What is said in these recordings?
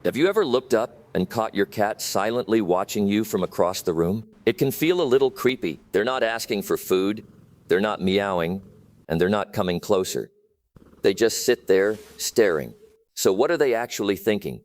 Have you ever looked up and caught your cat silently watching you from across the room? It can feel a little creepy. They're not asking for food, they're not meowing, and they're not coming closer. They just sit there, staring. So what are they actually thinking?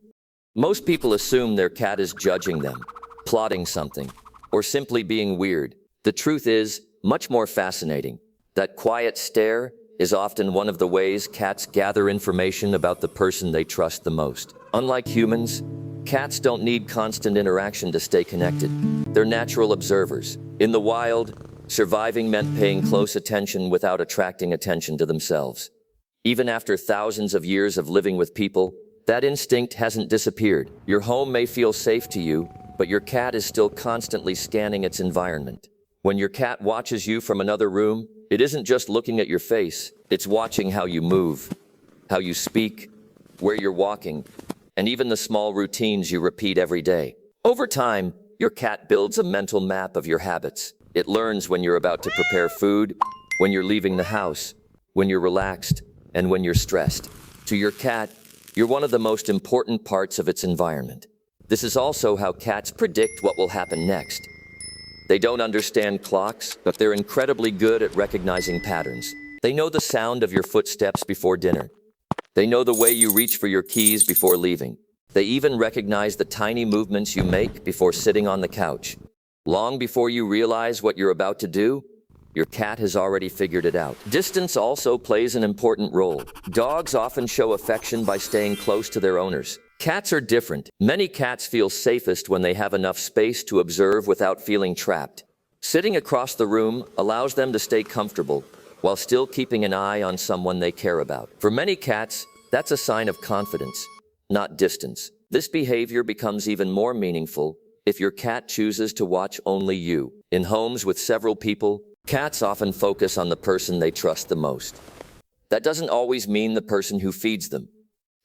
Most people assume their cat is judging them, plotting something, or simply being weird. The truth is much more fascinating. That quiet stare is often one of the ways cats gather information about the person they trust the most. Unlike humans, cats don't need constant interaction to stay connected. They're natural observers. In the wild, surviving meant paying close attention without attracting attention to themselves. Even after thousands of years of living with people, that instinct hasn't disappeared. Your home may feel safe to you, but your cat is still constantly scanning its environment. When your cat watches you from another room, it isn't just looking at your face, it's watching how you move, how you speak, where you're walking, and even the small routines you repeat every day. Over time, your cat builds a mental map of your habits. It learns when you're about to prepare food, when you're leaving the house, when you're relaxed, and when you're stressed. To your cat, you're one of the most important parts of its environment. This is also how cats predict what will happen next. They don't understand clocks, but they're incredibly good at recognizing patterns. They know the sound of your footsteps before dinner. They know the way you reach for your keys before leaving. They even recognize the tiny movements you make before sitting on the couch. Long before you realize what you're about to do, your cat has already figured it out. Distance also plays an important role. Dogs often show affection by staying close to their owners. Cats are different. Many cats feel safest when they have enough space to observe without feeling trapped. Sitting across the room allows them to stay comfortable while still keeping an eye on someone they care about. For many cats, that's a sign of confidence, not distance. This behavior becomes even more meaningful if your cat chooses to watch only you. In homes with several people, cats often focus on the person they trust the most. That doesn't always mean the person who feeds them.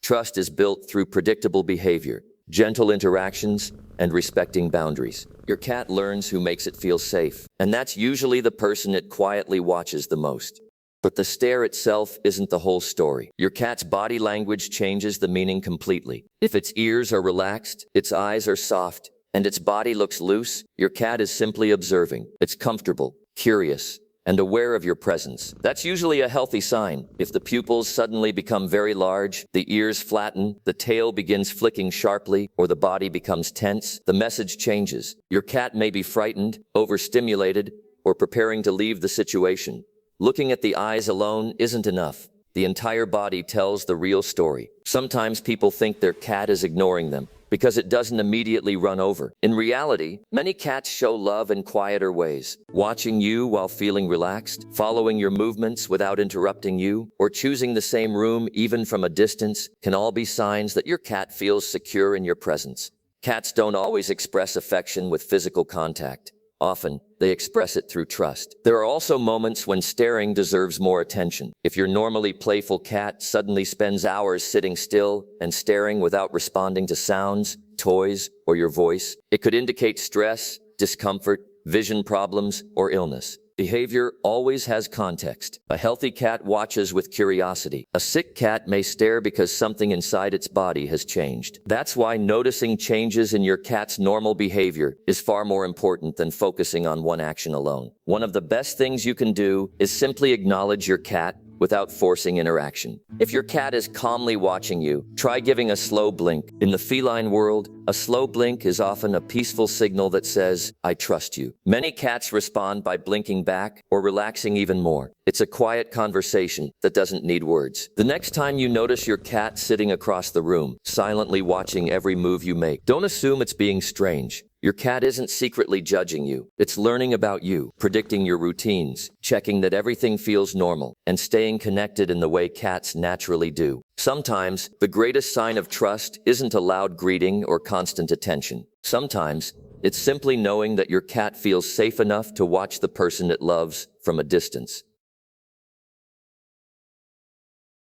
Trust is built through predictable behavior, gentle interactions, and respecting boundaries. Your cat learns who makes it feel safe, and that's usually the person it quietly watches the most. But the stare itself isn't the whole story. Your cat's body language changes the meaning completely. If its ears are relaxed, its eyes are soft, and its body looks loose, your cat is simply observing. It's comfortable, curious, and aware of your presence. That's usually a healthy sign. If the pupils suddenly become very large, the ears flatten, the tail begins flicking sharply, or the body becomes tense, the message changes. Your cat may be frightened, overstimulated, or preparing to leave the situation. Looking at the eyes alone isn't enough. The entire body tells the real story. Sometimes people think their cat is ignoring them because it doesn't immediately run over. In reality, many cats show love in quieter ways. Watching you while feeling relaxed, following your movements without interrupting you, or choosing the same room even from a distance can all be signs that your cat feels secure in your presence. Cats don't always express affection with physical contact. Often, they express it through trust. There are also moments when staring deserves more attention. If your normally playful cat suddenly spends hours sitting still and staring without responding to sounds, toys, or your voice, it could indicate stress, discomfort, vision problems, or illness. Behavior always has context. A healthy cat watches with curiosity. A sick cat may stare because something inside its body has changed. That's why noticing changes in your cat's normal behavior is far more important than focusing on one action alone. One of the best things you can do is simply acknowledge your cat without forcing interaction. If your cat is calmly watching you, try giving a slow blink. In the feline world, a slow blink is often a peaceful signal that says, "I trust you." Many cats respond by blinking back or relaxing even more. It's a quiet conversation that doesn't need words. The next time you notice your cat sitting across the room, silently watching every move you make, don't assume it's being strange. Your cat isn't secretly judging you. It's learning about you, predicting your routines, checking that everything feels normal, and staying connected in the way cats naturally do. Sometimes, the greatest sign of trust isn't a loud greeting or constant attention. Sometimes, it's simply knowing that your cat feels safe enough to watch the person it loves from a distance.